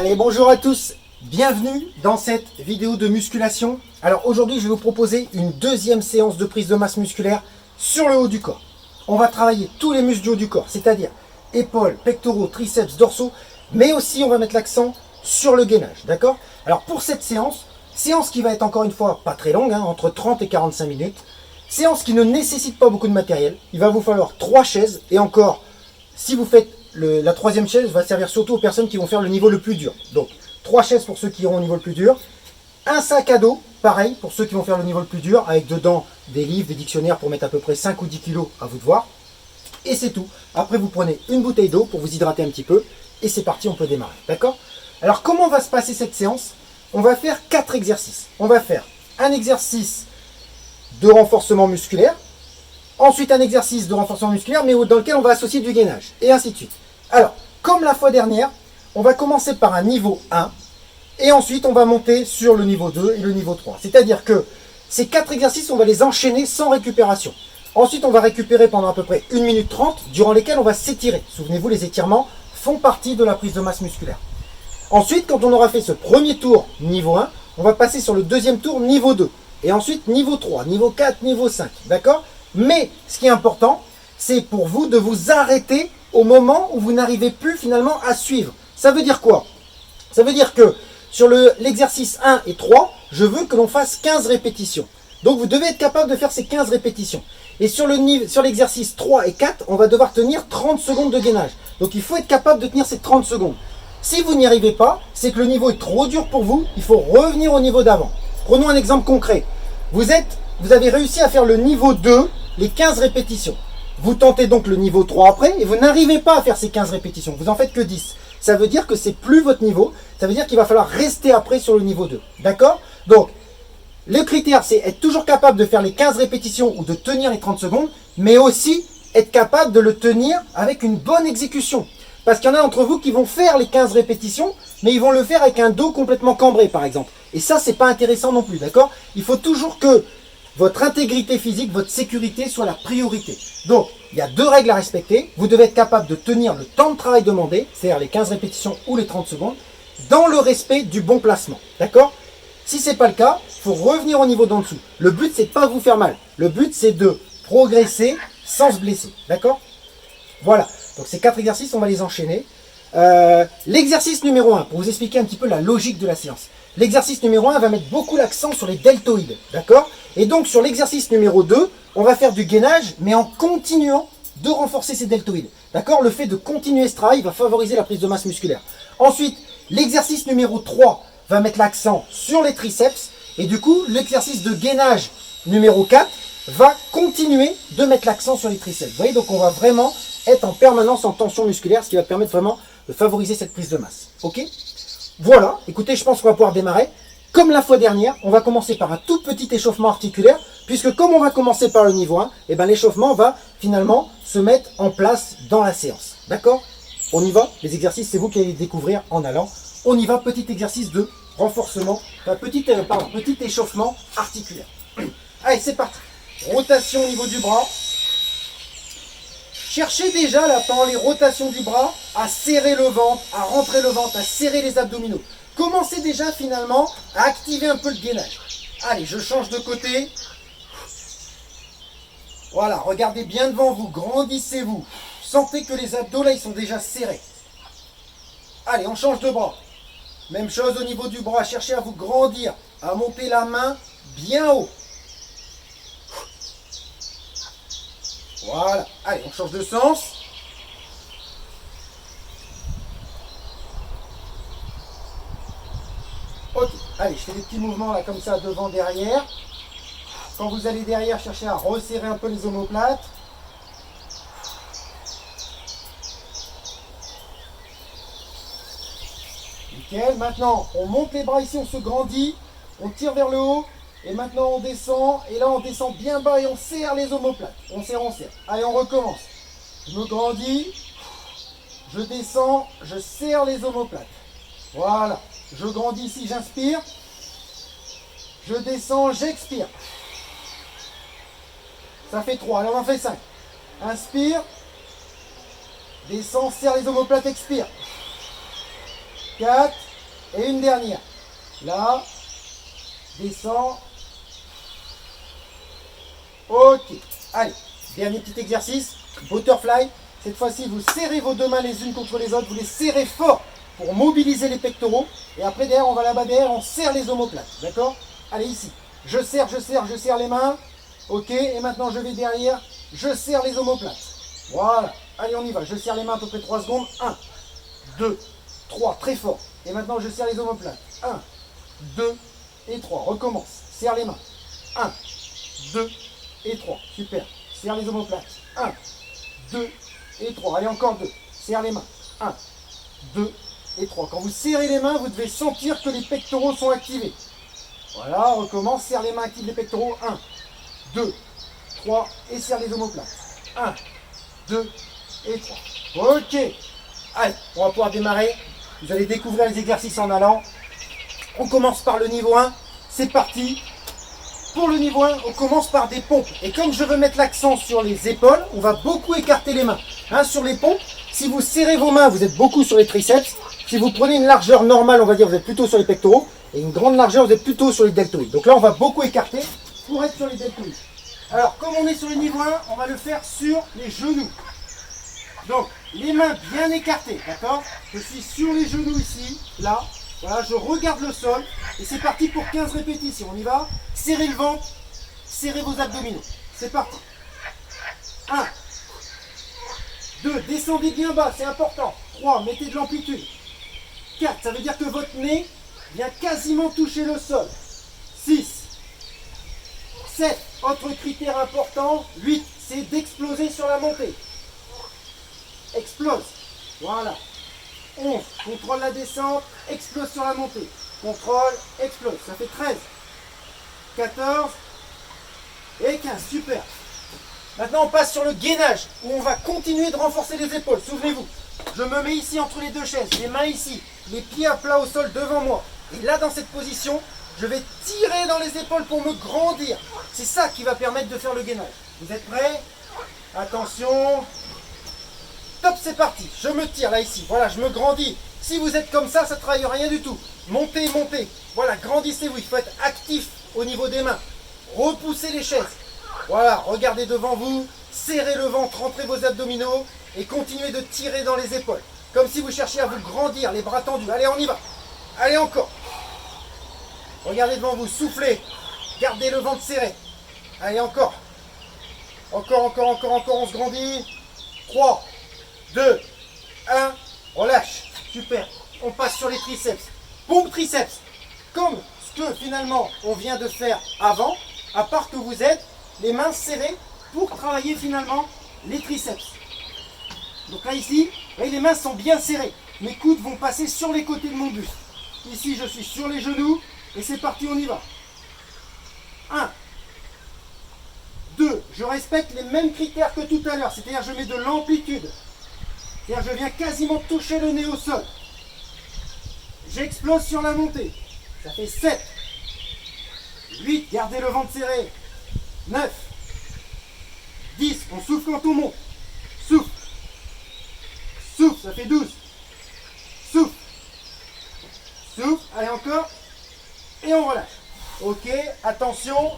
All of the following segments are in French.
Allez, bonjour à tous, bienvenue dans cette vidéo de musculation. Alors aujourd'hui, je vais vous proposer une deuxième séance de prise de masse musculaire sur le haut du corps. On va travailler tous les muscles du haut du corps, c'est-à-dire épaules, pectoraux, triceps, dorsaux, mais aussi on va mettre l'accent sur le gainage, d'accord? Alors pour cette séance qui va être encore une fois pas très longue, entre 30 et 45 minutes, séance qui ne nécessite pas beaucoup de matériel. Il va vous falloir 3 chaises et encore, si vous faites la troisième chaise va servir surtout aux personnes qui vont faire le niveau le plus dur. Donc 3 chaises pour ceux qui auront le niveau le plus dur. Un sac à dos, pareil, pour ceux qui vont faire le niveau le plus dur, avec dedans des livres, des dictionnaires pour mettre à peu près 5 ou 10 kilos, à vous de voir. Et c'est tout. Après vous prenez une bouteille d'eau pour vous hydrater un petit peu. Et c'est parti, on peut démarrer. D'accord? Alors comment va se passer cette séance? On va faire 4 exercices. On va faire un exercice de renforcement musculaire. Ensuite un exercice de renforcement musculaire, mais dans lequel on va associer du gainage. Et ainsi de suite. Alors, comme la fois dernière, on va commencer par un niveau 1. Et ensuite, on va monter sur le niveau 2 et le niveau 3. C'est-à-dire que ces 4 exercices, on va les enchaîner sans récupération. Ensuite, on va récupérer pendant à peu près 1 minute 30, durant lesquelles on va s'étirer. Souvenez-vous, les étirements font partie de la prise de masse musculaire. Ensuite, quand on aura fait ce premier tour niveau 1, on va passer sur le deuxième tour niveau 2. Et ensuite, niveau 3, niveau 4, niveau 5. D'accord? Mais, ce qui est important, c'est pour vous de vous arrêter au moment où vous n'arrivez plus finalement à suivre. Ça veut dire quoi? Ça veut dire que sur l'exercice 1 et 3, je veux que l'on fasse 15 répétitions. Donc vous devez être capable de faire ces 15 répétitions. Et sur l'exercice 3 et 4, on va devoir tenir 30 secondes de gainage. Donc il faut être capable de tenir ces 30 secondes. Si vous n'y arrivez pas, c'est que le niveau est trop dur pour vous, il faut revenir au niveau d'avant. Prenons un exemple concret. Vous avez réussi à faire le niveau 2, les 15 répétitions. Vous tentez donc le niveau 3 après et vous n'arrivez pas à faire ces 15 répétitions. Vous en faites que 10. Ça veut dire que c'est plus votre niveau. Ça veut dire qu'il va falloir rester après sur le niveau 2. D'accord? Donc, le critère, c'est être toujours capable de faire les 15 répétitions ou de tenir les 30 secondes, mais aussi être capable de le tenir avec une bonne exécution. Parce qu'il y en a d'entre vous qui vont faire les 15 répétitions, mais ils vont le faire avec un dos complètement cambré, par exemple. Et ça, c'est pas intéressant non plus, d'accord? Il faut toujours que votre intégrité physique, votre sécurité soit la priorité. Donc, il y a 2 règles à respecter. Vous devez être capable de tenir le temps de travail demandé, c'est-à-dire les 15 répétitions ou les 30 secondes, dans le respect du bon placement. D'accord? Si ce n'est pas le cas, il faut revenir au niveau d'en dessous. Le but, c'est de ne pas vous faire mal. Le but, c'est de progresser sans se blesser. D'accord? Voilà. Donc, ces 4 exercices, on va les enchaîner. L'exercice numéro 1, pour vous expliquer un petit peu la logique de la séance. L'exercice numéro 1 va mettre beaucoup l'accent sur les deltoïdes. D'accord? Et donc, sur l'exercice numéro 2, on va faire du gainage, mais en continuant de renforcer ces deltoïdes. D'accord? Le fait de continuer ce travail va favoriser la prise de masse musculaire. Ensuite, l'exercice numéro 3 va mettre l'accent sur les triceps. Et du coup, l'exercice de gainage numéro 4 va continuer de mettre l'accent sur les triceps. Vous voyez, donc on va vraiment être en permanence en tension musculaire, ce qui va permettre vraiment de favoriser cette prise de masse. Ok? Voilà, écoutez, je pense qu'on va pouvoir démarrer. Comme la fois dernière, on va commencer par un tout petit échauffement articulaire, puisque comme on va commencer par le niveau 1, eh ben, l'échauffement va finalement se mettre en place dans la séance. D'accord? On y va? Les exercices, c'est vous qui allez les découvrir en allant. On y va, petit exercice de renforcement, petit échauffement articulaire. Allez, c'est parti. Rotation au niveau du bras. Cherchez déjà là, pendant les rotations du bras, à serrer le ventre, à rentrer le ventre, à serrer les abdominaux. Commencez déjà finalement à activer un peu le gainage. Allez, je change de côté. Voilà, regardez bien devant vous, grandissez-vous. Sentez que les abdos là, ils sont déjà serrés. Allez, on change de bras. Même chose au niveau du bras, cherchez à vous grandir, à monter la main bien haut. Voilà, allez, on change de sens. Ok, allez, je fais des petits mouvements là comme ça, devant, derrière. Quand vous allez derrière, cherchez à resserrer un peu les omoplates. Nickel, maintenant on monte les bras ici, on se grandit, on tire vers le haut. Et maintenant on descend, et là on descend bien bas et on serre les omoplates. On serre, on serre. Allez, on recommence. Je me grandis, je descends, je serre les omoplates. Voilà. Je grandis ici, j'inspire. Je descends, j'expire. Ça fait 3, allez on en fait 5. Inspire. Descends, serre les omoplates, expire. 4. Et une dernière. Là. Descend. Ok. Allez, dernier petit exercice. Butterfly. Cette fois-ci, vous serrez vos deux mains les unes contre les autres. Vous les serrez fort pour mobiliser les pectoraux. Et après, derrière, on va là-bas derrière, on serre les omoplates. D'accord? Allez, ici. Je serre les mains. Ok. Et maintenant, je vais derrière. Je serre les omoplates. Voilà. Allez, on y va. Je serre les mains à peu près 3 secondes. 1, 2, 3. Très fort. Et maintenant, je serre les omoplates. 1, 2 et 3. Recommence. Serre les mains. 1, 2 et 3. Super. Serre les omoplates. 1, 2 et 3. Allez, encore 2. Serre les mains. 1, 2 et 3. Quand vous serrez les mains, vous devez sentir que les pectoraux sont activés. Voilà, on recommence. Serre les mains, active les pectoraux. 1, 2, 3 et serre les omoplates. 1, 2 et 3. Ok. Allez, on va pouvoir démarrer. Vous allez découvrir les exercices en allant. On commence par le niveau 1. C'est parti. Pour le niveau 1, on commence par des pompes. Et comme je veux mettre l'accent sur les épaules, on va beaucoup écarter les mains. Hein, sur les pompes, si vous serrez vos mains, vous êtes beaucoup sur les triceps. Si vous prenez une largeur normale, on va dire, vous êtes plutôt sur les pectoraux. Et une grande largeur, vous êtes plutôt sur les deltoïdes. Donc là, on va beaucoup écarter pour être sur les deltoïdes. Alors, comme on est sur le niveau 1, on va le faire sur les genoux. Donc, les mains bien écartées, d'accord? Je suis sur les genoux ici, là. Voilà, je regarde le sol. Et c'est parti pour 15 répétitions. On y va. Serrez le ventre, serrez vos abdominaux. C'est parti. 1, 2, descendez bien bas, c'est important. 3, mettez de l'amplitude. 4, ça veut dire que votre nez vient quasiment toucher le sol. 6, 7, autre critère important. 8, c'est d'exploser sur la montée. Explose. Voilà. 11, contrôle la descente, explose sur la montée. Contrôle, explose. Ça fait 13, 14 et 15. Super. Maintenant, on passe sur le gainage, où on va continuer de renforcer les épaules. Souvenez-vous, je me mets ici entre les deux chaises, les mains ici, les pieds à plat au sol devant moi. Et là, dans cette position, je vais tirer dans les épaules pour me grandir. C'est ça qui va permettre de faire le gainage. Vous êtes prêts? Attention. Top, c'est parti. Je me tire là, ici. Voilà, je me grandis. Si vous êtes comme ça ne travaille rien du tout. Montez, montez. Voilà, grandissez-vous. Il faut être actif au niveau des mains. Repoussez les chaises. Voilà, regardez devant vous. Serrez le ventre, rentrez vos abdominaux. Et continuez de tirer dans les épaules. Comme si vous cherchiez à vous grandir, les bras tendus. Allez, on y va. Allez, encore. Regardez devant vous, soufflez. Gardez le ventre serré. Allez, encore. Encore, on se grandit. 3, 2, 1, relâche. Super. On passe sur les triceps. Pompe triceps. Comme ce que finalement on vient de faire avant, à part que vous êtes les mains serrées pour travailler finalement les triceps. Donc là ici, vous voyez, les mains sont bien serrées. Mes coudes vont passer sur les côtés de mon buste. Ici je suis sur les genoux et c'est parti, on y va. 1, 2, je respecte les mêmes critères que tout à l'heure, c'est-à-dire je mets de l'amplitude. C'est-à-dire je viens quasiment toucher le nez au sol. J'explose sur la montée. Ça fait 7, 8, gardez le ventre serré. 9, 10, on souffle quand on monte. Souffle. Souffle, ça fait 12. Souffle. Souffle, allez encore. Et on relâche. Ok, attention.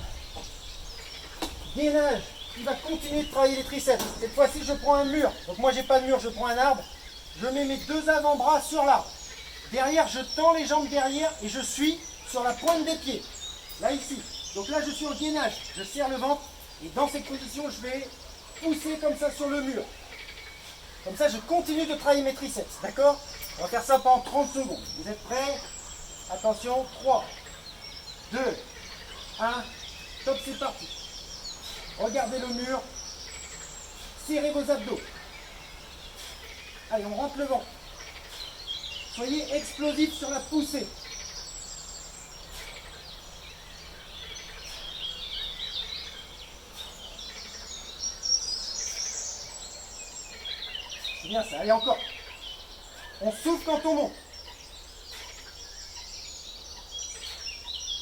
Gainage, il va continuer de travailler les triceps. Cette fois-ci, je prends un mur. Donc moi, j'ai pas de mur, je prends un arbre. Je mets mes deux avant-bras sur l'arbre. Derrière, je tends les jambes derrière et je suis sur la pointe des pieds. Là, ici. Donc là, je suis en gainage. Je serre le ventre et dans cette position, je vais pousser comme ça sur le mur. Comme ça, je continue de travailler mes triceps. D'accord? On va faire ça pendant 30 secondes. Vous êtes prêts? Attention, 3, 2, 1. Top, c'est parti. Regardez le mur. Serrez vos abdos. Allez, on rentre le ventre. Soyez explosif sur la poussée. C'est bien ça. Allez, encore. On souffle quand on monte.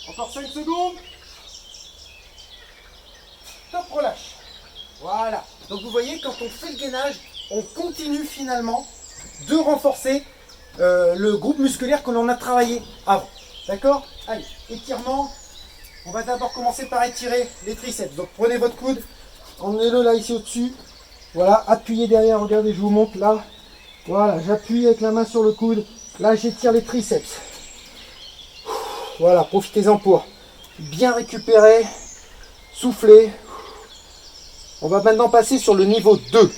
Encore 5 secondes. Top, relâche. Voilà. Donc vous voyez, quand on fait le gainage, on continue finalement de renforcer le groupe musculaire que l'on a travaillé avant. D'accord? Allez, étirement. On va d'abord commencer par étirer les triceps. Donc prenez votre coude, emmenez-le là ici au-dessus. Voilà, appuyez derrière, regardez, je vous montre là. Voilà, j'appuie avec la main sur le coude. Là, j'étire les triceps. Voilà, profitez-en pour bien récupérer, souffler. On va maintenant passer sur le niveau 2.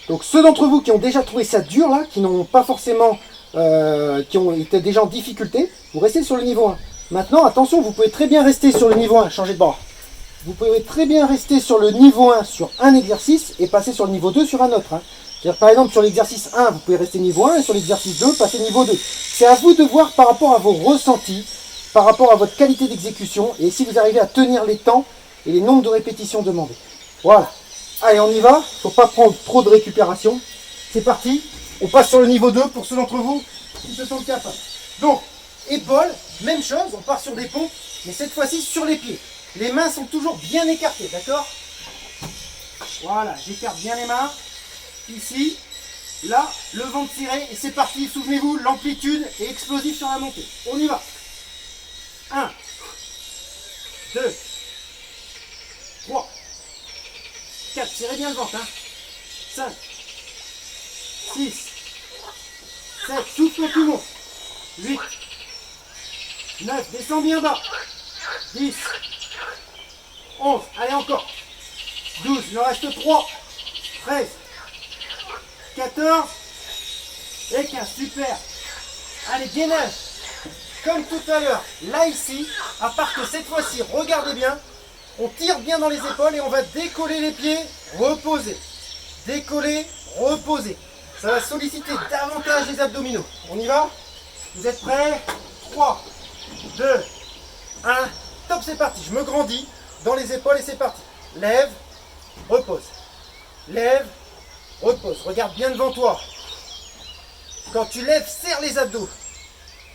Donc ceux d'entre vous qui ont déjà trouvé ça dur là, qui n'ont pas forcément, qui ont été déjà en difficulté, vous restez sur le niveau 1. Maintenant, attention, vous pouvez très bien rester sur le niveau 1, changez de bras. Vous pouvez très bien rester sur le niveau 1 sur un exercice et passer sur le niveau 2 sur un autre. Hein. C'est-à-dire, par exemple, sur l'exercice 1, vous pouvez rester niveau 1 et sur l'exercice 2, passer niveau 2. C'est à vous de voir par rapport à vos ressentis, par rapport à votre qualité d'exécution et si vous arrivez à tenir les temps et les nombres de répétitions demandés. Voilà. Allez, on y va. Il ne faut pas prendre trop de récupération. C'est parti. On passe sur le niveau 2 pour ceux d'entre vous qui se sentent capables. Donc, épaules, même chose. On part sur des pompes, mais cette fois-ci sur les pieds. Les mains sont toujours bien écartées, d'accord? Voilà, j'écarte bien les mains. Ici, là, le ventre tiré. Et c'est parti. Souvenez-vous, l'amplitude est explosive sur la montée. On y va. 1, 2, 3, 4, serrez bien le ventre, hein. 5, 6, 7, souffle tout le monde. 8, 9, descends bien bas. 10, 11, allez encore. 12, il en reste 3, 13, 14 et 15, super. Allez, gainage. Comme tout à l'heure, là ici, à part que cette fois-ci, regardez bien, on tire bien dans les épaules et on va décoller les pieds, reposer. Décoller, reposer. Ça va solliciter davantage les abdominaux. On y va? Vous êtes prêts? 3, 2, 1, top, c'est parti. Je me grandis dans les épaules et c'est parti. Lève, repose. Lève, repose. Regarde bien devant toi. Quand tu lèves, serre les abdos.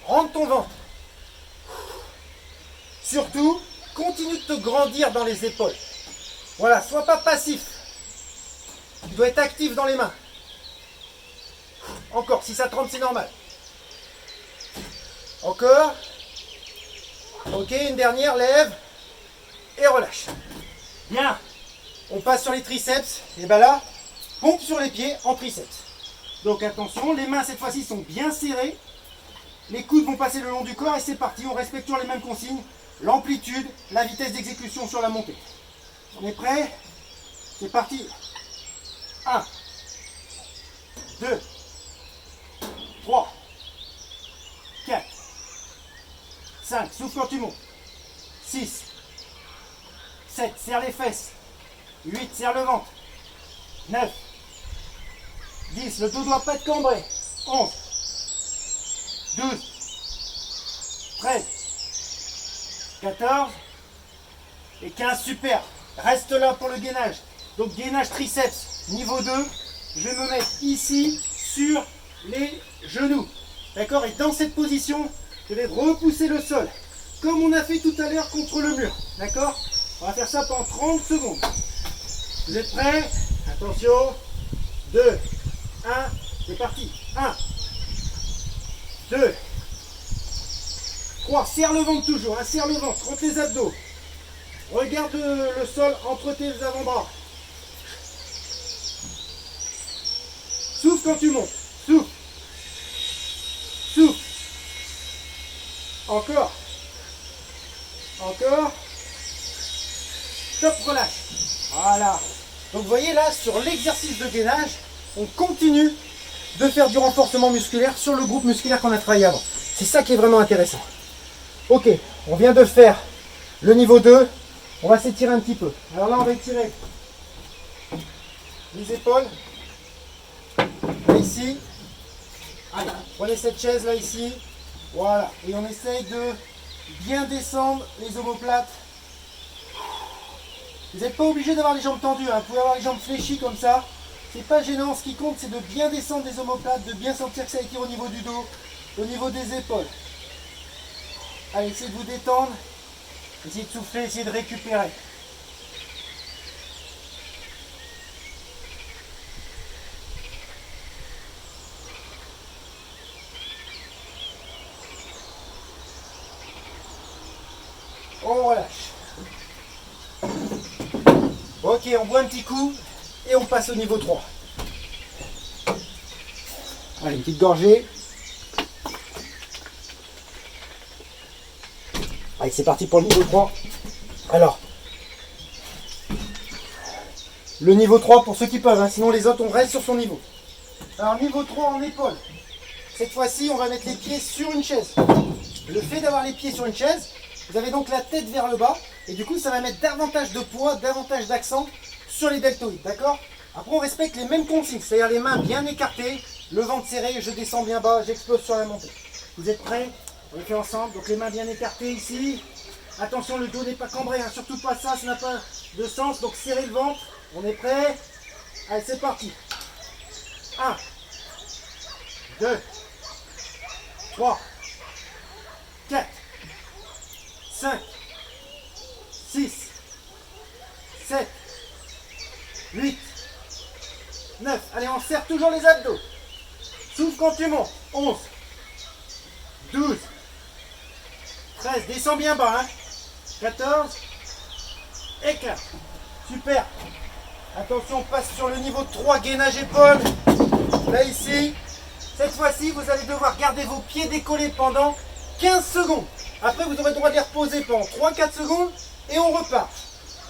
Rentre ton ventre. Surtout, continue de te grandir dans les épaules. Voilà, sois pas passif. Tu dois être actif dans les mains. Encore, si ça tremble, c'est normal. Encore. Ok, une dernière, lève. Et relâche. Bien. On passe sur les triceps. Et bien là, pompe sur les pieds en triceps. Donc attention, les mains cette fois-ci sont bien serrées. Les coudes vont passer le long du corps et c'est parti. On respecte toujours les mêmes consignes. L'amplitude, la vitesse d'exécution sur la montée. On est prêt? C'est parti. 1, 2, 3, 4, 5, souffle quand tu montes. 6, 7, serre les fesses. 8, serre le ventre. 9, 10, le dos ne doit pas être cambré. 11, 12, 13, 14 et 15, super. Reste là pour le gainage. Donc gainage triceps, niveau 2. Je vais me mettre ici sur les genoux. D'accord? Et dans cette position, je vais repousser le sol. Comme on a fait tout à l'heure contre le mur. D'accord? On va faire ça pendant 30 secondes. Vous êtes prêts? Attention. 2, 1, c'est parti. 1, 2, 3, serre le ventre toujours, hein, serre le ventre, rentre les abdos. Regarde le sol entre tes avant-bras. Souffle quand tu montes. Souffle. Souffle. Encore. Encore. Top, relâche. Voilà. Donc vous voyez là, sur l'exercice de gainage, on continue de faire du renforcement musculaire sur le groupe musculaire qu'on a travaillé avant. C'est ça qui est vraiment intéressant. Ok, on vient de faire le niveau 2. On va s'étirer un petit peu. Alors là, on va étirer les épaules. Là, ici. Allez, prenez cette chaise là, ici. Voilà. Et on essaye de bien descendre les omoplates. Vous n'êtes pas obligé d'avoir les jambes tendues. Hein. Vous pouvez avoir les jambes fléchies comme ça. C'est pas gênant. Ce qui compte, c'est de bien descendre les omoplates, de bien sentir que ça étire au niveau du dos, au niveau des épaules. Allez, essayez de vous détendre. Essayez de souffler, essayez de récupérer. On relâche. Ok, on boit un petit coup et on passe au niveau 3. Allez, une petite gorgée. Allez, c'est parti pour le niveau 3. Alors, le niveau 3 pour ceux qui peuvent, hein, sinon les autres, on reste sur son niveau. Alors, niveau 3 en épaule. Cette fois-ci, on va mettre les pieds sur une chaise. Le fait d'avoir les pieds sur une chaise, vous avez donc la tête vers le bas. Et du coup, ça va mettre davantage de poids, davantage d'accent sur les deltoïdes. D'accord? Après, on respecte les mêmes consignes. C'est-à-dire les mains bien écartées, le ventre serré, je descends bien bas, j'explose sur la montée. Vous êtes prêts? On le fait ensemble. Donc les mains bien écartées ici. Attention, le dos n'est pas cambré. Hein. Surtout pas ça, ça n'a pas de sens. Donc serrez le ventre. On est prêts? Allez, c'est parti. 1, 2, 3, 4, 5, 6, 7, 8, 9. Allez, on serre toujours les abdos. Souffle quand tu montes. 11, 12, 13. Descends bien bas. Hein. 14 et 15. Super. Attention, on passe sur le niveau 3, gainage épaule. Là, ici. Cette fois-ci, vous allez devoir garder vos pieds décollés pendant 15 secondes. Après, vous aurez le droit de les reposer pendant 3-4 secondes et on repart.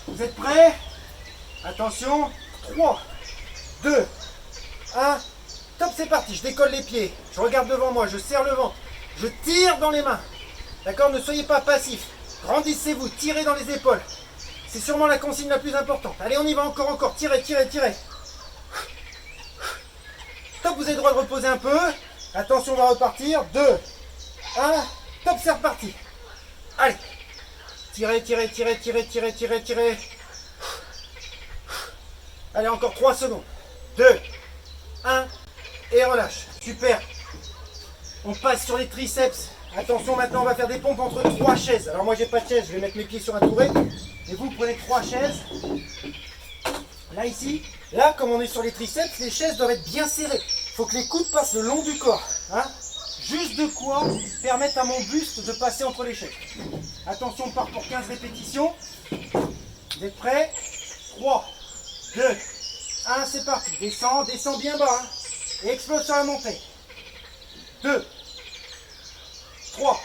Vous êtes prêts? Attention. 3, 2, 1. Top, c'est parti. Je décolle les pieds. Je regarde devant moi. Je serre le ventre. Je tire dans les mains. D'accord? Ne soyez pas passifs. Grandissez-vous. Tirez dans les épaules. C'est sûrement la consigne la plus importante. Allez, on y va encore. Tirez, tirez, tirez. Top, vous avez le droit de reposer un peu. Attention, on va repartir. 2, 1. Top, c'est reparti. Allez. Tirez, tirez, tirez, tirez, tirez, tirez, tirez. Allez, encore 3 secondes. 2, 1. Et relâche. Super. On passe sur les triceps. Attention, maintenant, on va faire des pompes entre 3 chaises. Alors, moi, j'ai pas de chaise. Je vais mettre mes pieds sur un touret. Et vous prenez 3 chaises. Là, ici. Là, comme on est sur les triceps, les chaises doivent être bien serrées. Il faut que les coudes passent le long du corps. Hein? Juste de quoi permettre à mon buste de passer entre les chaises. Attention, on part pour 15 répétitions. Vous êtes prêts? 3, 2, 1, c'est parti. Descends, descends bien bas. Hein? Et explose sur la montée. 2, 3,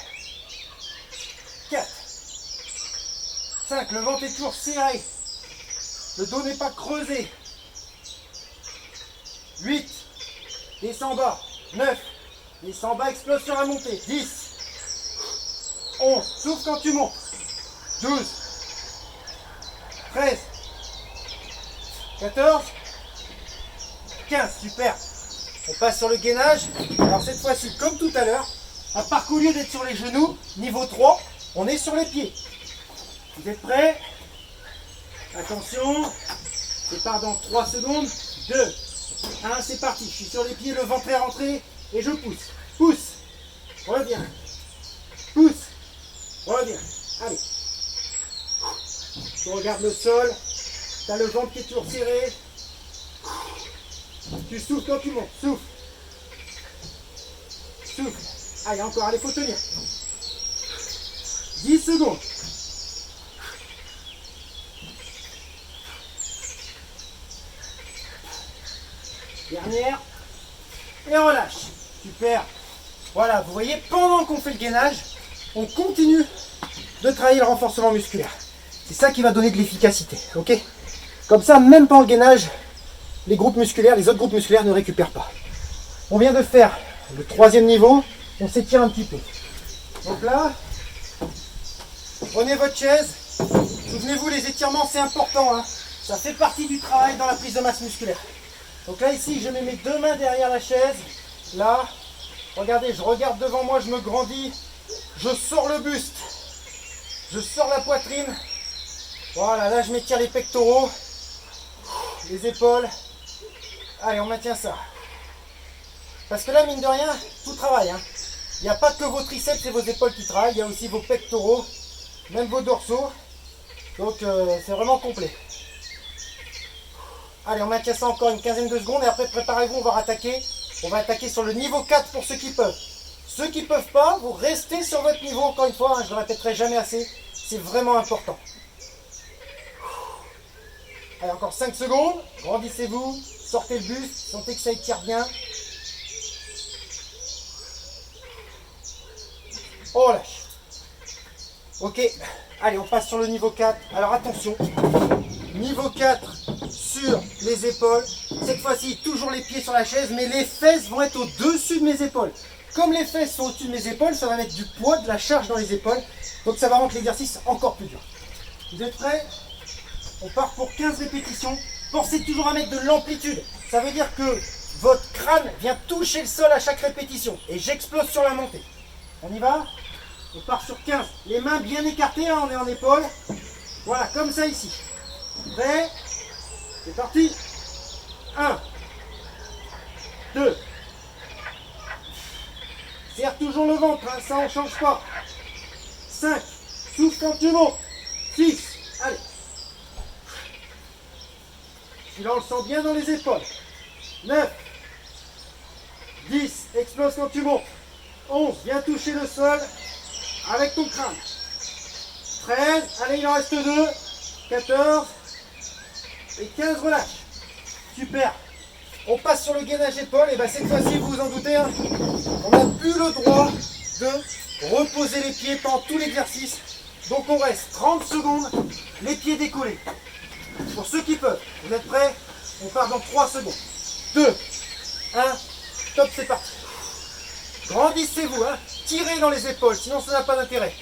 4, 5. Le ventre est toujours serré. Le dos n'est pas creusé. 8. Descends bas. 9. Descends bas, explose sur la montée. 10. 11. Souffle quand tu montes. 12. 13. 14. 15. Super. On passe sur le gainage. Alors cette fois-ci, comme tout à l'heure, à part qu'au lieu d'être sur les genoux, niveau 3, on est sur les pieds. Vous êtes prêts? Attention. Je pars dans 3 secondes. 2. 1, c'est parti. Je suis sur les pieds, le ventre est rentré et je pousse. Pousse. Reviens. Pousse. Reviens. Allez. Tu regardes le sol. Tu as le ventre qui est toujours serré. Tu souffles quand tu montes. Souffle. Souffle. Allez, encore. Allez, faut tenir. 10 secondes. Dernière. Et on relâche. Super. Voilà, vous voyez, pendant qu'on fait le gainage, on continue de travailler le renforcement musculaire. C'est ça qui va donner de l'efficacité. Ok? Comme ça, même pendant le gainage, les groupes musculaires, les autres groupes musculaires ne récupèrent pas. On vient de faire le 3e niveau. On s'étire un petit peu. Donc là, prenez votre chaise. Souvenez-vous, les étirements, c'est important. Hein. Ça fait partie du travail dans la prise de masse musculaire. Donc là, ici, je mets mes 2 mains derrière la chaise. Là, regardez, je regarde devant moi, je me grandis. Je sors le buste. Je sors la poitrine. Voilà, là, je m'étire les pectoraux. Les épaules. Allez, on maintient ça. Parce que là, mine de rien, tout travaille. Hein. Il n'y a pas que vos triceps et vos épaules qui travaillent. Il y a aussi vos pectoraux, même vos dorsaux. Donc, c'est vraiment complet. Allez, on maintient ça encore une quinzaine de secondes et après préparez-vous, on va rattaquer. On va attaquer sur le niveau 4 pour ceux qui peuvent. Ceux qui ne peuvent pas, vous restez sur votre niveau, encore une fois, hein, je ne le répéterai jamais assez. c'est vraiment important. Allez, encore 5 secondes. Grandissez-vous. Sortez le buste. Sentez que ça étire bien. On relâche. Ok. Allez, on passe sur le niveau 4. Alors attention. Niveau 4 sur les épaules. Cette fois-ci, toujours les pieds sur la chaise, mais les fesses vont être au-dessus de mes épaules. Comme les fesses sont au-dessus de mes épaules, ça va mettre du poids, de la charge dans les épaules. Donc ça va rendre l'exercice encore plus dur. Vous êtes prêts? On part pour 15 répétitions. Pensez toujours à mettre de l'amplitude. Ça veut dire que votre crâne vient toucher le sol à chaque répétition. Et j'explose sur la montée. On y va? On part sur 15. Les mains bien écartées, hein, on est en épaule. Voilà, comme ça ici. Prêt? C'est parti. 1, 2. Serre toujours le ventre, hein, ça on ne change pas. 5. Souffle quand tu montes. 6. Allez. Celui-là, on le sent bien dans les épaules. 9. 10. Explose quand tu montes. 11. Viens toucher le sol avec ton crâne. 13. Allez, il en reste 2. 14. Et 15, relâche. Super. On passe sur le gainage épaule. Et bien cette fois-ci, vous vous en doutez, hein, on n'a plus le droit de reposer les pieds pendant tout l'exercice. Donc on reste 30 secondes, les pieds décollés. Pour ceux qui peuvent, vous êtes prêts? On part dans 3 secondes. 2, 1, top, c'est parti. Grandissez-vous, hein. Tirez dans les épaules, sinon ça n'a pas d'intérêt.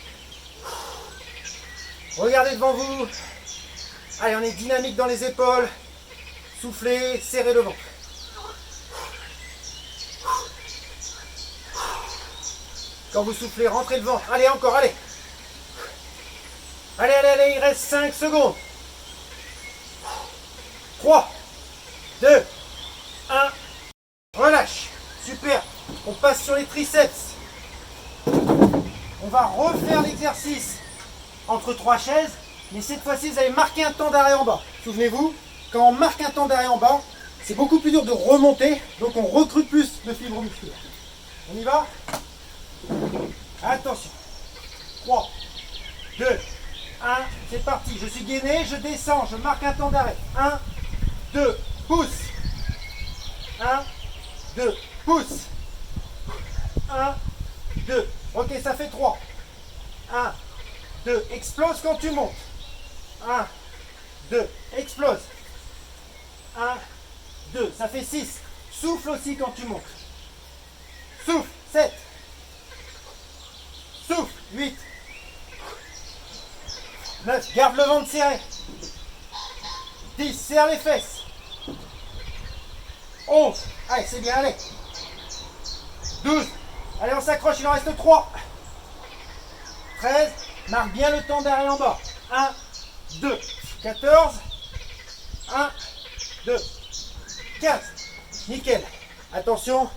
Regardez devant vous. Allez, on est dynamique dans les épaules. Soufflez, serrez le ventre. Quand vous soufflez, rentrez le ventre. Allez, encore, allez. Allez, allez, allez, il reste 5 secondes. 3, 2, 1. Relâche. Super. On passe sur les triceps. On va refaire l'exercice entre 3 chaises. Mais cette fois-ci, vous allez marquer un temps d'arrêt en bas. Souvenez-vous, quand on marque un temps d'arrêt en bas, c'est beaucoup plus dur de remonter. Donc on recrute plus de fibres musculaires. On y va? Attention. 3, 2, 1. C'est parti. Je suis gainé, je descends, je marque un temps d'arrêt. 1, 2, pousse. 1, 2, pousse. 1, 2. Ok, ça fait 3. 1, 2. Explose quand tu montes. 1, 2. Explose. 1, 2. Ça fait 6. Souffle aussi quand tu montes. Souffle. 7. Souffle. 8. 9. Garde le ventre serré. 10. Serre les fesses. 11. Allez, c'est bien, allez. 12. Allez, on s'accroche, il en reste 3. 13. Marque bien le temps d'arrêt en bas. 1, 2, 14. 1, 2, 15. Nickel. Attention.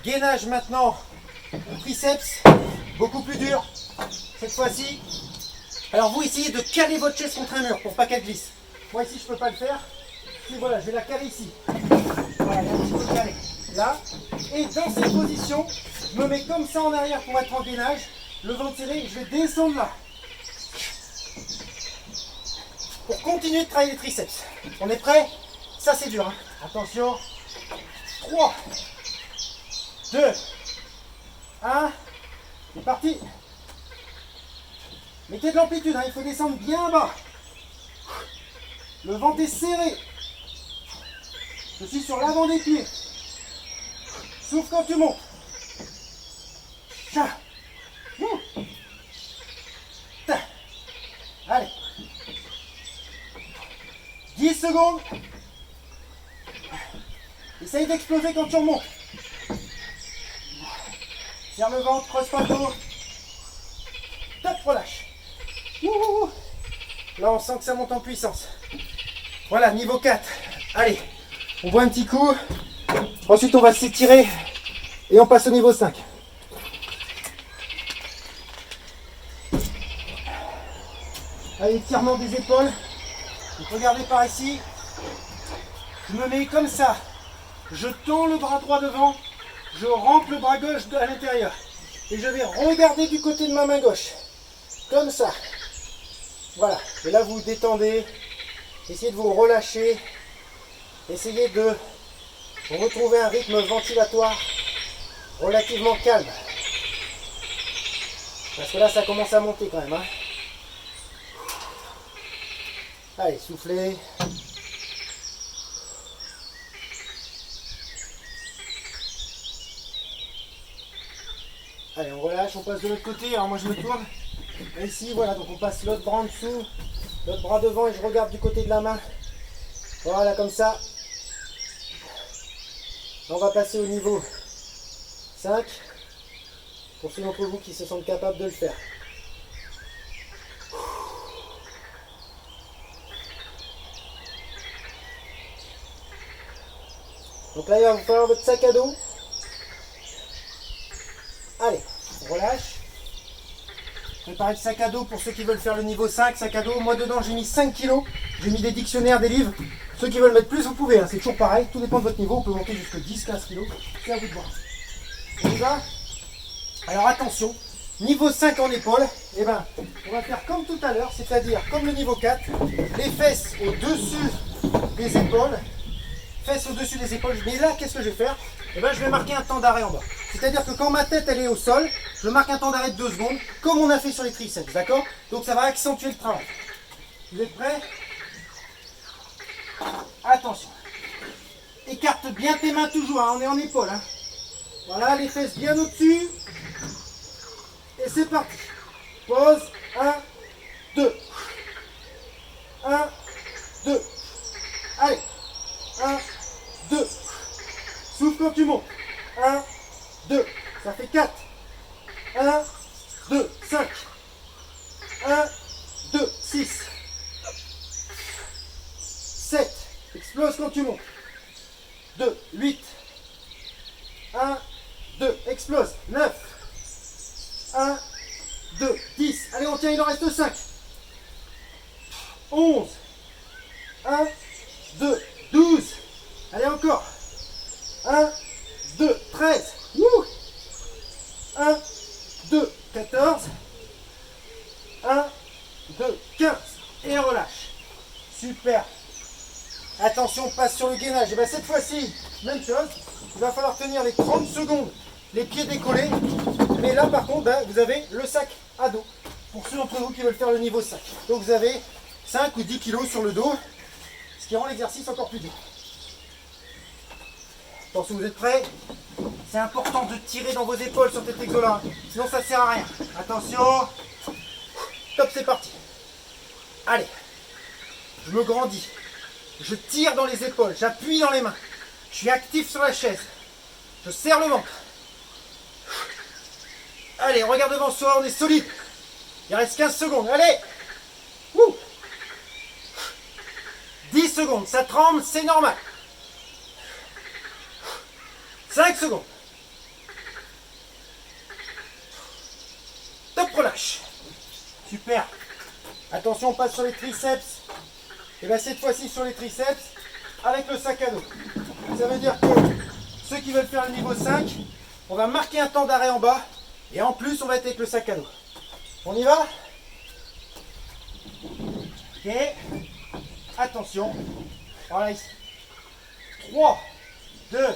Gainage maintenant. Triceps. Beaucoup plus dur. Cette fois-ci. Alors vous essayez de caler votre chaise contre un mur pour pas qu'elle glisse. Moi ici je peux pas le faire. Puis voilà, je vais la caler ici. Voilà, elle est un petit peu calée. Là. Et dans cette position, je me mets comme ça en arrière pour être en gainage. Le ventre serré, je vais descendre là. Pour continuer de travailler les triceps. On est prêt? Ça c'est dur, hein. Attention. 3, 2, 1. C'est parti. Mettez de l'amplitude, hein. Il faut descendre bien bas. Le ventre est serré. Je suis sur l'avant des pieds. Souffle quand tu montes. Allez. 10 secondes. Essaye d'exploser quand tu remontes. Serre le ventre, creuse pas le dos. Top, relâche. Là, on sent que ça monte en puissance. Voilà, niveau 4. Allez, on boit un petit coup. Ensuite, on va s'étirer et on passe au niveau 5. Allez, étirement des épaules. Donc, regardez par ici. Je me mets comme ça. Je tends le bras droit devant. Je rentre le bras gauche à l'intérieur. Et je vais regarder du côté de ma main gauche. Comme ça. Voilà. Et là, vous vous détendez. Essayez de vous relâcher. Essayez de retrouver un rythme ventilatoire relativement calme. Parce que là, ça commence à monter quand même. Hein. Allez, soufflez. Allez, on relâche, on passe de l'autre côté. Alors moi, je me tourne. Et ici, voilà, donc on passe l'autre bras en dessous, l'autre bras devant et je regarde du côté de la main. Voilà, comme ça. On va passer au niveau 5. Pour ceux d'entre vous qui se sentent capables de le faire. Donc là, il va vous falloir votre sac à dos. Allez, on relâche. Préparez le sac à dos pour ceux qui veulent faire le niveau 5, sac à dos. Moi, dedans, j'ai mis 5 kg. J'ai mis des dictionnaires, des livres. Ceux qui veulent mettre plus, vous pouvez. Hein. C'est toujours pareil. Tout dépend de votre niveau. On peut monter jusqu'à 10-15 kg. C'est à vous de voir. On y va ? Alors attention, niveau 5 en épaule, eh ben, on va faire comme tout à l'heure, c'est-à-dire comme le niveau 4, les fesses au-dessus des épaules, fesses au-dessus des épaules. Mais là, qu'est-ce que je vais faire? Eh ben, je vais marquer un temps d'arrêt en bas. C'est-à-dire que quand ma tête elle est au sol, je marque un temps d'arrêt de 2 secondes, comme on a fait sur les triceps, d'accord? Donc ça va accentuer le travail. Vous êtes prêts? Attention. Écarte bien tes mains toujours, hein, on est en épaule. Hein. Voilà, les fesses bien au-dessus. Et c'est parti. Pause. 1, 2. 1, 2. Allez. 1, 2. Souffle quand tu montes. 1, 2. Ça fait 4. 1, 2, 5. 1, 2, 6. 7. Explose quand tu montes. 2, 8. 1, 2. Explose. 9. 1, 2, 10. Allez, on tient, il en reste 5. 11. 1, 2, 12. Allez, encore. 1, 2, 13. Wouh. 1, 2, 14. 1, 2, 15. Et on relâche. Super. Attention, on passe sur le gainage. Et bien cette fois-ci, même chose. Il va falloir tenir les 30 secondes, les pieds décollés. Mais là, par contre, ben, vous avez le sac à dos. Pour ceux d'entre vous qui veulent faire le niveau 5. Donc vous avez 5 ou 10 kg sur le dos. Ce qui rend l'exercice encore plus dur. Attention, vous êtes prêts? C'est important de tirer dans vos épaules sur cet exo-là. Sinon, ça ne sert à rien. Attention. Top, c'est parti. Allez. Je me grandis. Je tire dans les épaules. J'appuie dans les mains. Je suis actif sur la chaise. Je serre le ventre. Allez, on regarde devant soi, on est solide. Il reste 15 secondes. Allez. Wouh. 10 secondes. Ça tremble, c'est normal. 5 secondes. Top, relâche. Super. Attention, on passe sur les triceps. Et bien cette fois-ci sur les triceps avec le sac à dos. Ça veut dire que ceux qui veulent faire le niveau 5, on va marquer un temps d'arrêt en bas. Et en plus, on va être avec le sac à dos. On y va? Ok. Attention. Voilà ici. 3, 2,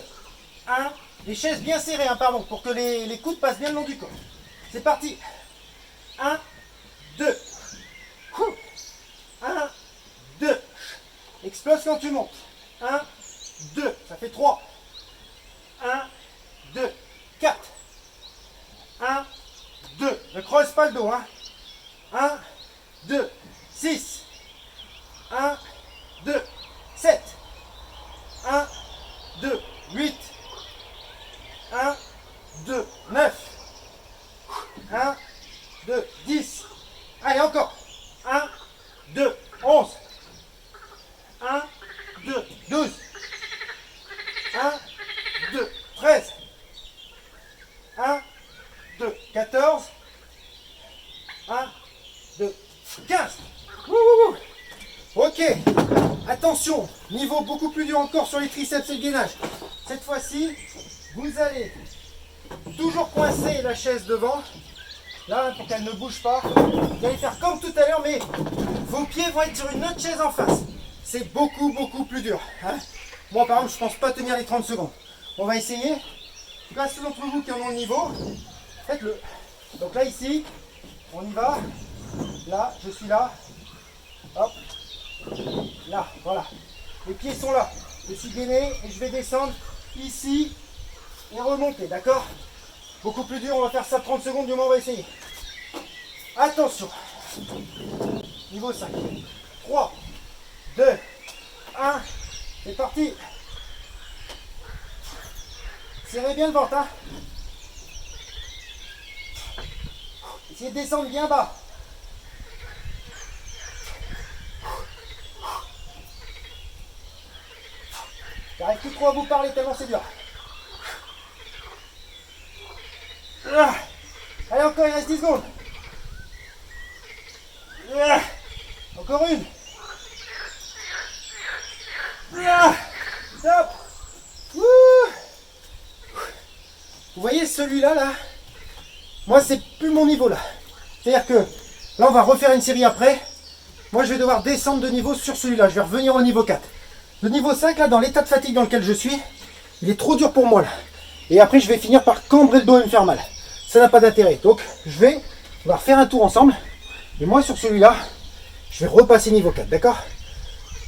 1. Les chaises bien serrées, hein, pardon, pour que les coudes passent bien le long du corps. C'est parti. 1, 2. 1, 2. Explose quand tu montes. 1, 2. Ça fait 3. 1, 2, 4. 1, 2. Ne creuse pas le dos. Hein. 1, 2, 6. 1, 2, 7. 1, 2, 8. 1, 2, 9. 1, 2, 10. Allez, encore. 1, 2, 11. 1, 2, 12. 1, 2, 13. 1, 2, 14. 1, 2, 15. Wouhou. Ok. Attention. Niveau beaucoup plus dur encore sur les triceps et le gainage. Cette fois-ci, vous allez toujours coincer la chaise devant. Là, pour qu'elle ne bouge pas. Vous allez faire comme tout à l'heure, mais vos pieds vont être sur une autre chaise en face. C'est beaucoup plus dur. Hein. Moi par exemple, je ne pense pas tenir les 30 secondes. On va essayer. En tout cas, ceux d'entre vous qui en ont le niveau, faites-le. Donc là, ici, on y va. Là, je suis là. Hop. Là, voilà. Les pieds sont là. Je suis gainé et je vais descendre ici et remonter, d'accord? Beaucoup plus dur, on va faire ça 30 secondes, du moins on va essayer. Attention. Niveau 5. 3, 2, 1. C'est parti. Serrez bien le ventre, hein. Essayez de descendre bien bas. J'arrive plus trop à vous parler tellement c'est dur. Allez, encore, il reste 10 secondes. Encore une. Stop. Vous voyez celui-là, là, moi c'est plus mon niveau là. C'est-à-dire que là on va refaire une série après. Moi je vais devoir descendre de niveau sur celui-là. Je vais revenir au niveau 4. Le niveau 5 là, dans l'état de fatigue dans lequel je suis, il est trop dur pour moi là. Et après je vais finir par cambrer le dos et me faire mal. Ça n'a pas d'intérêt. Donc on va refaire un tour ensemble. Et moi sur celui-là, je vais repasser niveau 4, d'accord?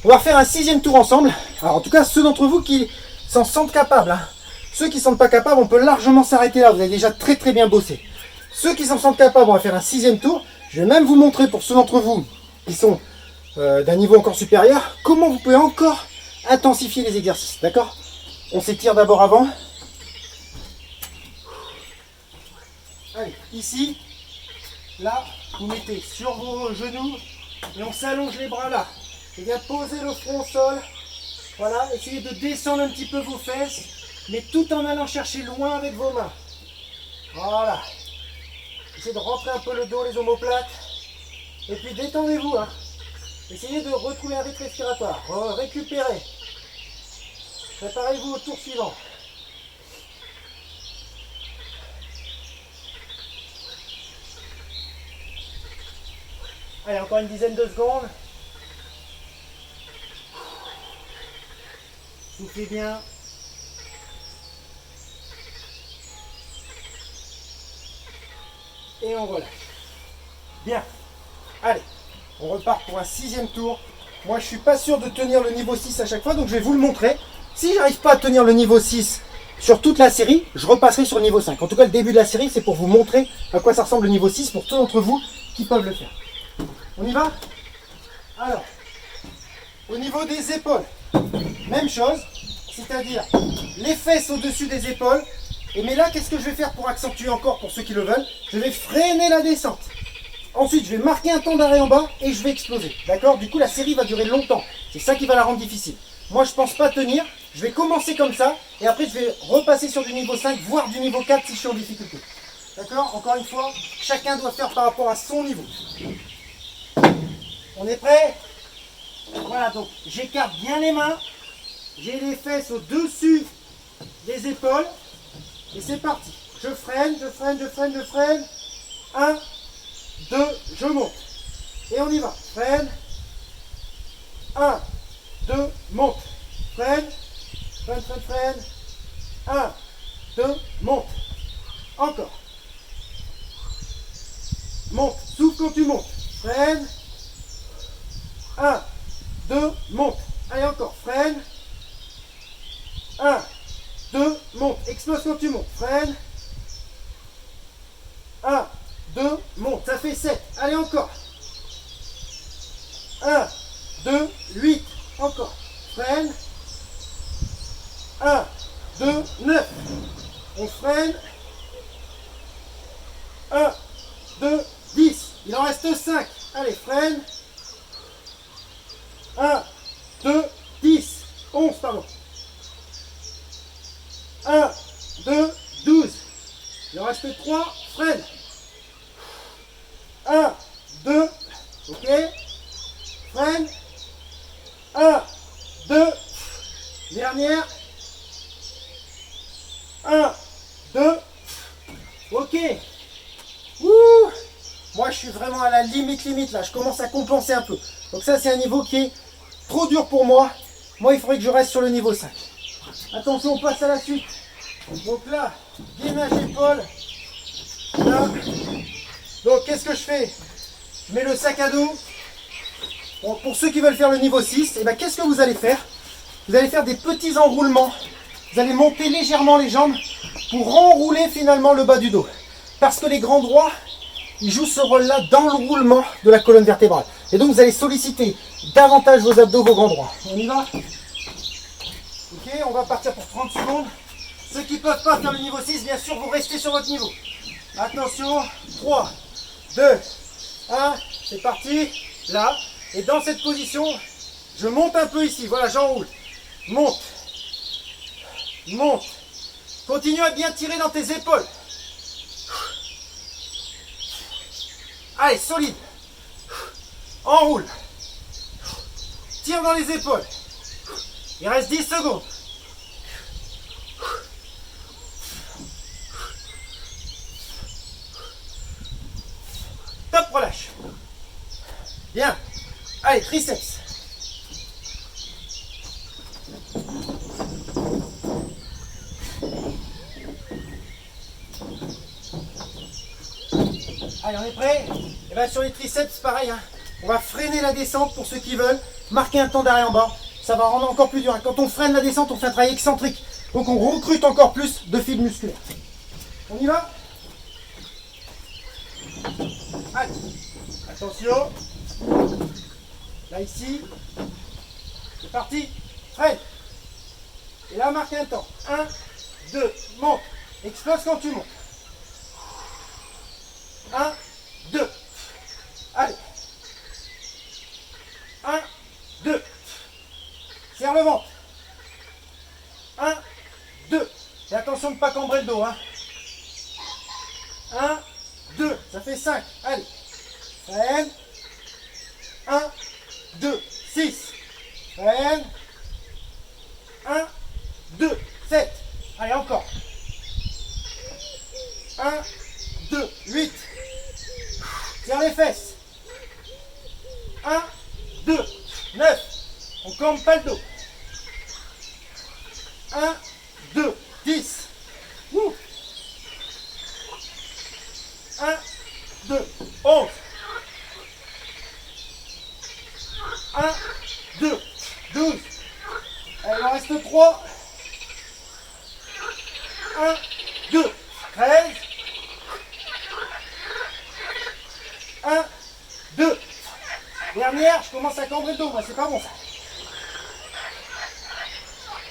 On va refaire un 6e tour ensemble. Alors en tout cas, ceux d'entre vous qui s'en sentent capables, hein. Ceux qui ne sont pas capables, on peut largement s'arrêter là. Vous avez déjà très bien bossé. Ceux qui s'en sentent capables, on va faire un 6e tour. Je vais même vous montrer pour ceux d'entre vous qui sont d'un niveau encore supérieur, comment vous pouvez encore intensifier les exercices, d'accord? On s'étire d'abord avant. Allez, ici, là, vous mettez sur vos genoux et on s'allonge les bras là. Et bien poser le front au sol. Voilà, essayez de descendre un petit peu vos fesses, mais tout en allant chercher loin avec vos mains. Voilà. Essayez de rentrer un peu le dos, les omoplates. Et puis détendez-vous, hein. Essayez de retrouver un rythme respiratoire. Récupérez. Préparez-vous au tour suivant. Allez, encore une dizaine de secondes. Soufflez bien. Et on relâche. Bien. Allez, on repart pour un 6e tour. Moi, je ne suis pas sûr de tenir le niveau 6 à chaque fois, donc je vais vous le montrer. Si j'arrive pas à tenir le niveau 6 sur toute la série, je repasserai sur le niveau 5. En tout cas, le début de la série, c'est pour vous montrer à quoi ça ressemble le niveau 6 pour tous d'entre vous qui peuvent le faire. On y va? Alors, au niveau des épaules, même chose, c'est-à-dire les fesses au-dessus des épaules. Mais là, qu'est-ce que je vais faire pour accentuer encore pour ceux qui le veulent? Je vais freiner la descente. Ensuite, je vais marquer un temps d'arrêt en bas et je vais exploser. D'accord? Du coup, la série va durer longtemps. C'est ça qui va la rendre difficile. Moi, je ne pense pas tenir. Je vais commencer comme ça et après, je vais repasser sur du niveau 5, voire du niveau 4 si je suis en difficulté. D'accord? Encore une fois, chacun doit faire par rapport à son niveau. On est prêt? Voilà, donc j'écarte bien les mains. J'ai les fesses au-dessus des épaules. Et c'est parti. Je freine, je freine, je freine, je freine. 1, 2, je monte. Et on y va. Freine. 1, 2, monte. Freine. Freine, freine, freine. 1, 2, monte. Encore. Monte. Souffle quand tu montes. Freine. 1, 2, monte. Allez, encore. Freine. 1, 2, monte. Explose quand tu montes. Freine. 1, 2, monte. Ça fait 7. Allez, encore. 1, 2, 8. Encore. Freine. 1, 2, 9. On freine. 1, 2, 10. Il en reste 5. Allez, freine. 1, 2, 10. 11, pardon. 1, 2, 12. Il en reste 3. Freine. 1, 2. Ok. Freine. 1, 2. Dernière. 1, 2. Ok. Wouh. Moi, je je suis vraiment à la limite là. Je commence à compenser un peu. Donc ça, c'est un niveau qui est trop dur pour moi. Moi, il faudrait que je reste sur le niveau 5. Attention, on passe à la suite. Donc là, gainage épaule. Là. Donc, qu'est-ce que je fais? Je mets le sac à dos. Bon, pour ceux qui veulent faire le niveau 6, et ben, qu'est-ce que vous allez faire? Vous allez faire des petits enroulements. Vous allez monter légèrement les jambes pour enrouler finalement le bas du dos. Parce que les grands droits, ils jouent ce rôle-là dans le roulement de la colonne vertébrale. Et donc vous allez solliciter davantage vos abdos, vos grands droits. On y va? Ok, on va partir pour 30 secondes. Ceux qui ne peuvent pas faire le niveau 6, bien sûr, vous restez sur votre niveau. Attention, 3, 2, 1, c'est parti. Là, et dans cette position, je monte un peu ici. Voilà, j'enroule. Monte. Monte. Continue à bien tirer dans tes épaules. Allez, solide. Enroule. Tire dans les épaules. Il reste 10 secondes. Top, relâche. Bien. Allez, triceps. Allez, on est prêt? Et bien sur les triceps, pareil, hein. On va freiner la descente pour ceux qui veulent. Marquer un temps d'arrêt en bas. Ça va rendre encore plus dur, hein. Quand on freine la descente, on fait un travail excentrique. Donc on recrute encore plus de fibres musculaires. On y va? Allez. Attention. Là, ici. C'est parti. Freine. Et là, marque un temps. 1, 2, monte. Explose quand tu montes. 1, 2. Allez. 1, 2. Serre le ventre. 1, 2. Et attention de ne pas cambrer le dos. 1, 2. Ça fait 5. Allez. Freine. 1, 2, 6. Freine. 1, 2, 7. Allez, encore. 1, 2, 8. Serre les fesses. 1, 2, 9. On ne cambe pas le dos. 1, 2, 10. 1, 2, 11. 1, 2, 12. Allez, il en reste 3. 1, 2, 13. 1, 2. Dernière, je commence à cambrer le dos, moi, c'est pas bon ça.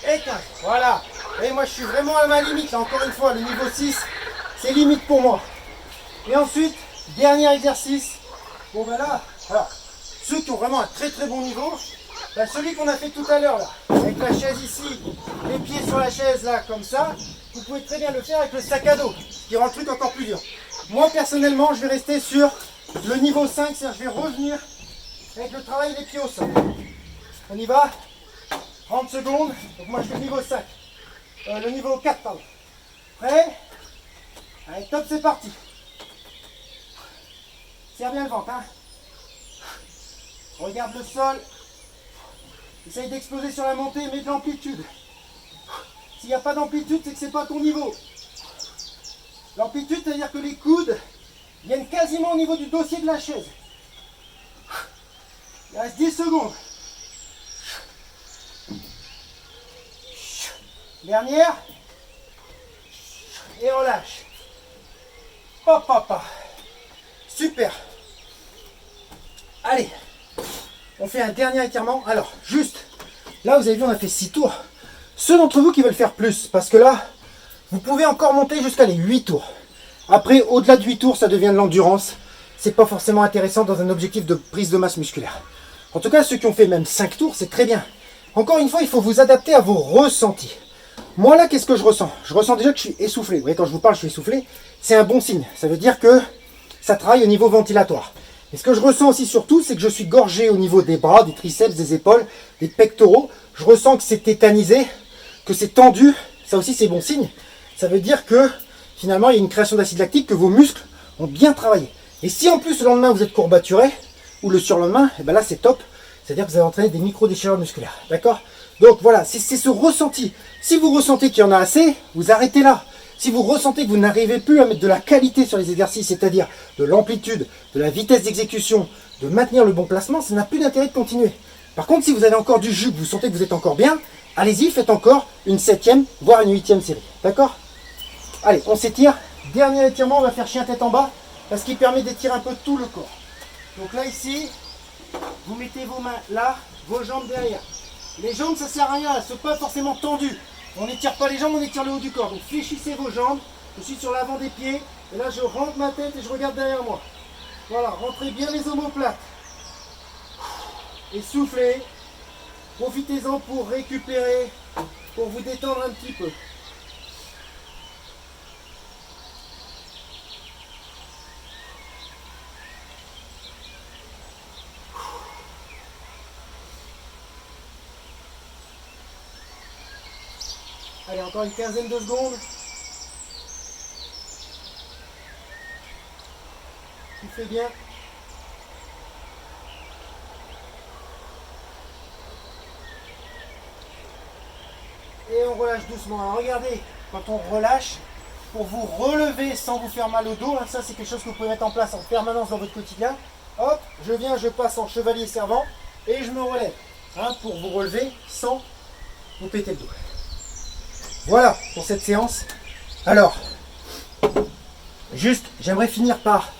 Et 15. Voilà. Et moi, je suis vraiment à ma limite, là, encore une fois, le niveau 6, c'est limite pour moi. Et ensuite, dernier exercice. Bon, ben là, alors, ceux qui ont vraiment un très très bon niveau, ben celui qu'on a fait tout à l'heure, là, avec la chaise ici, les pieds sur la chaise, là, comme ça, vous pouvez très bien le faire avec le sac à dos, qui rend le truc encore plus dur. Moi, personnellement, je vais rester sur le niveau 5, c'est-à-dire je vais revenir avec le travail des pieds au sol. On y va? 30 secondes. Donc moi, je fais le niveau 5. Le niveau 4, pardon. Prêt? Allez, top, c'est parti. Serre bien le ventre, hein. Regarde le sol. Essaye d'exploser sur la montée, mets de l'amplitude. S'il n'y a pas d'amplitude, c'est que c'est pas ton niveau. L'amplitude, c'est-à-dire que les coudes viennent quasiment au niveau du dossier de la chaise. Il reste 10 secondes. Dernière. Et on lâche. Hop, hop, hop. Super. Allez. On fait un dernier étirement. Alors, juste, là, vous avez vu, on a fait 6 tours. Ceux d'entre vous qui veulent faire plus, parce que là, vous pouvez encore monter jusqu'à les 8 tours. Après, au-delà de 8 tours, ça devient de l'endurance. C'est pas forcément intéressant dans un objectif de prise de masse musculaire. En tout cas, ceux qui ont fait même 5 tours, c'est très bien. Encore une fois, il faut vous adapter à vos ressentis. Moi, là, qu'est-ce que je ressens? Je ressens déjà que je suis essoufflé. Vous voyez, quand je vous parle, je suis essoufflé. C'est un bon signe. Ça veut dire que ça travaille au niveau ventilatoire. Et ce que je ressens aussi surtout, c'est que je suis gorgé au niveau des bras, des triceps, des épaules, des pectoraux. Je ressens que c'est tétanisé, que c'est tendu. Ça aussi, c'est bon signe. Ça veut dire que, finalement, il y a une création d'acide lactique, que vos muscles ont bien travaillé. Et si en plus le lendemain vous êtes courbaturé, ou le surlendemain, et ben là c'est top. C'est-à-dire que vous allez entraîner des micro-déchirures musculaires. D'accord? Donc voilà, c'est ce ressenti. Si vous ressentez qu'il y en a assez, vous arrêtez là. Si vous ressentez que vous n'arrivez plus à mettre de la qualité sur les exercices, c'est-à-dire de l'amplitude, de la vitesse d'exécution, de maintenir le bon placement, ça n'a plus d'intérêt de continuer. Par contre, si vous avez encore du jus, que vous sentez que vous êtes encore bien, allez-y, faites encore une 7e, voire une 8e série. D'accord? Allez, on s'étire. Dernier étirement, on va faire chien tête en bas, parce qu'il permet d'étirer un peu tout le corps. Donc là, ici, vous mettez vos mains là, vos jambes derrière. Les jambes, ça sert à rien, elles ne sont pas forcément tendues. On n'étire pas les jambes, on étire le haut du corps. Donc fléchissez vos jambes. Je suis sur l'avant des pieds. Et là, je rentre ma tête et je regarde derrière moi. Voilà, rentrez bien les omoplates. Et soufflez. Profitez-en pour récupérer, pour vous détendre un petit peu. Allez, encore une quinzaine de secondes. Tu fais bien. Et on relâche doucement. Alors regardez, quand on relâche, pour vous relever sans vous faire mal au dos, hein, ça c'est quelque chose que vous pouvez mettre en place en permanence dans votre quotidien. Hop, je viens, je passe en chevalier servant et je me relève. Hein, pour vous relever sans vous péter le dos. Voilà pour cette séance. Alors, juste, j'aimerais finir par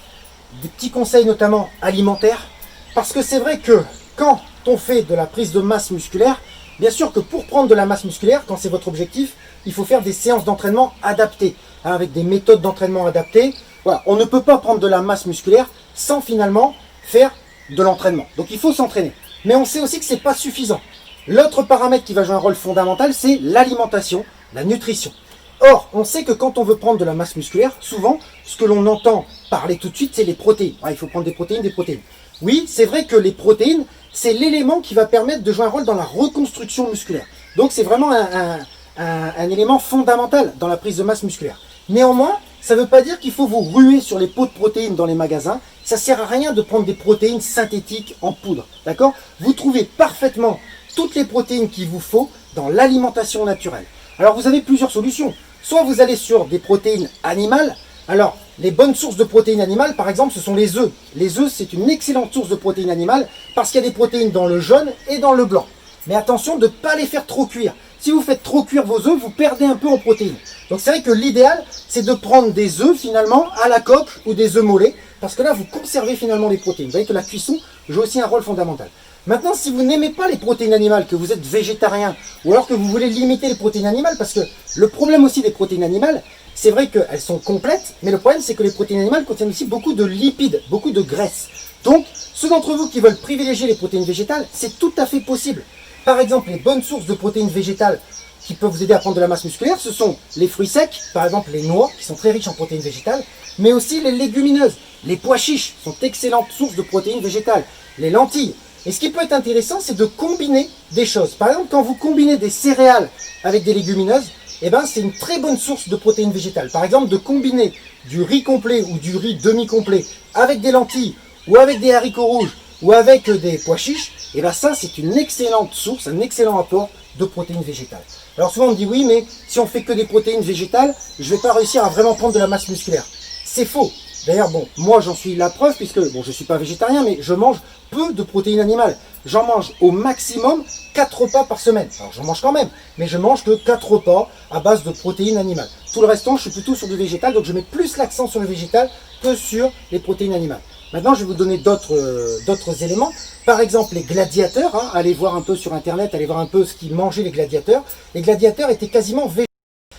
des petits conseils notamment alimentaires. Parce que c'est vrai que quand on fait de la prise de masse musculaire, bien sûr que pour prendre de la masse musculaire, quand c'est votre objectif, il faut faire des séances d'entraînement adaptées, hein, avec des méthodes d'entraînement adaptées. Voilà, on ne peut pas prendre de la masse musculaire sans finalement faire de l'entraînement. Donc il faut s'entraîner. Mais on sait aussi que ce n'est pas suffisant. L'autre paramètre qui va jouer un rôle fondamental, c'est l'alimentation, la nutrition. Or, on sait que quand on veut prendre de la masse musculaire, souvent, ce que l'on entend parler tout de suite, c'est les protéines. Ah, il faut prendre des protéines, des protéines. Oui, c'est vrai que les protéines, c'est l'élément qui va permettre de jouer un rôle dans la reconstruction musculaire. Donc c'est vraiment un élément fondamental dans la prise de masse musculaire. Néanmoins, ça ne veut pas dire qu'il faut vous ruer sur les pots de protéines dans les magasins. Ça ne sert à rien de prendre des protéines synthétiques en poudre. D'accord? Vous trouvez parfaitement toutes les protéines qu'il vous faut dans l'alimentation naturelle. Alors vous avez plusieurs solutions. Soit vous allez sur des protéines animales. Alors, les bonnes sources de protéines animales, par exemple, ce sont les œufs. Les œufs, c'est une excellente source de protéines animales parce qu'il y a des protéines dans le jaune et dans le blanc. Mais attention de ne pas les faire trop cuire. Si vous faites trop cuire vos œufs, vous perdez un peu en protéines. Donc c'est vrai que l'idéal, c'est de prendre des œufs finalement à la coque ou des œufs mollets parce que là, vous conservez finalement les protéines. Vous voyez que la cuisson joue aussi un rôle fondamental. Maintenant, si vous n'aimez pas les protéines animales, que vous êtes végétarien, ou alors que vous voulez limiter les protéines animales, parce que le problème aussi des protéines animales, c'est vrai qu'elles sont complètes, mais le problème c'est que les protéines animales contiennent aussi beaucoup de lipides, beaucoup de graisse. Donc, ceux d'entre vous qui veulent privilégier les protéines végétales, c'est tout à fait possible. Par exemple, les bonnes sources de protéines végétales qui peuvent vous aider à prendre de la masse musculaire, ce sont les fruits secs, par exemple les noix, qui sont très riches en protéines végétales, mais aussi les légumineuses. Les pois chiches sont d'excellentes sources de protéines végétales. Les lentilles. Et ce qui peut être intéressant, c'est de combiner des choses. Par exemple, quand vous combinez des céréales avec des légumineuses, eh ben, c'est une très bonne source de protéines végétales. Par exemple, de combiner du riz complet ou du riz demi-complet avec des lentilles ou avec des haricots rouges ou avec des pois chiches, eh ben, ça, c'est une excellente source, un excellent apport de protéines végétales. Alors souvent, on me dit oui, mais si on fait que des protéines végétales, je ne vais pas réussir à vraiment prendre de la masse musculaire. C'est faux. D'ailleurs, bon, moi j'en suis la preuve puisque, bon, je ne suis pas végétarien, mais je mange peu de protéines animales. J'en mange au maximum 4 repas par semaine. Alors j'en mange quand même, mais je mange que 4 repas à base de protéines animales. Tout le restant, je suis plutôt sur du végétal, donc je mets plus l'accent sur le végétal que sur les protéines animales. Maintenant, je vais vous donner d'autres éléments. Par exemple, les gladiateurs, hein, allez voir un peu sur internet, allez voir un peu ce qu'ils mangeaient les gladiateurs. Les gladiateurs étaient quasiment végétariens.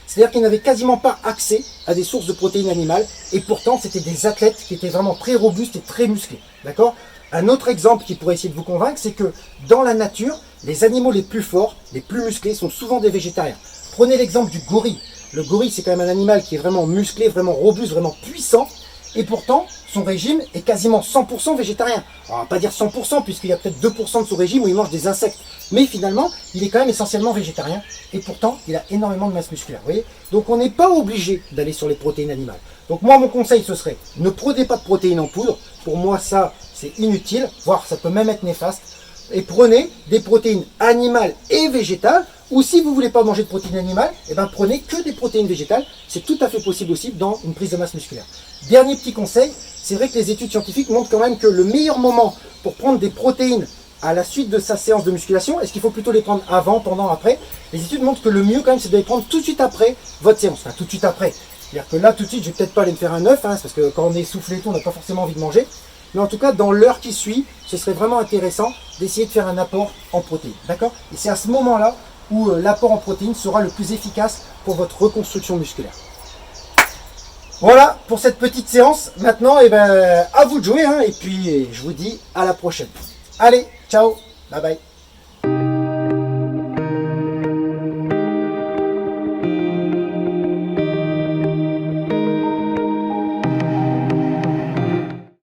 C'est-à-dire qu'ils n'avaient quasiment pas accès à des sources de protéines animales et pourtant c'était des athlètes qui étaient vraiment très robustes et très musclés. D'accord ? Un autre exemple qui pourrait essayer de vous convaincre, c'est que dans la nature, les animaux les plus forts, les plus musclés sont souvent des végétariens. Prenez l'exemple du gorille. Le gorille, c'est quand même un animal qui est vraiment musclé, vraiment robuste, vraiment puissant. Et pourtant, son régime est quasiment 100% végétarien. Alors, on va pas dire 100%, puisqu'il y a peut-être 2% de son régime où il mange des insectes. Mais finalement, il est quand même essentiellement végétarien. Et pourtant, il a énormément de masse musculaire. Vous voyez? Donc, on n'est pas obligé d'aller sur les protéines animales. Donc, moi, mon conseil, ce serait, ne prenez pas de protéines en poudre. Pour moi, ça, c'est inutile, voire ça peut même être néfaste. Et prenez des protéines animales et végétales. Ou si vous ne voulez pas manger de protéines animales, eh ben prenez que des protéines végétales. C'est tout à fait possible aussi dans une prise de masse musculaire. Dernier petit conseil, c'est vrai que les études scientifiques montrent quand même que le meilleur moment pour prendre des protéines à la suite de sa séance de musculation, est-ce qu'il faut plutôt les prendre avant, pendant, après? Les études montrent que le mieux quand même, c'est de les prendre tout de suite après votre séance. Enfin, tout de suite après. C'est-à-dire que là, tout de suite, je vais peut-être pas aller me faire un œuf, parce que quand on est essoufflé et tout, on n'a pas forcément envie de manger. Mais en tout cas, dans l'heure qui suit, ce serait vraiment intéressant d'essayer de faire un apport en protéines. D'accord? Et c'est à ce moment-là où l'apport en protéines sera le plus efficace pour votre reconstruction musculaire. Voilà pour cette petite séance. Maintenant, à vous de jouer, et puis je vous dis à la prochaine. Allez, ciao, bye bye.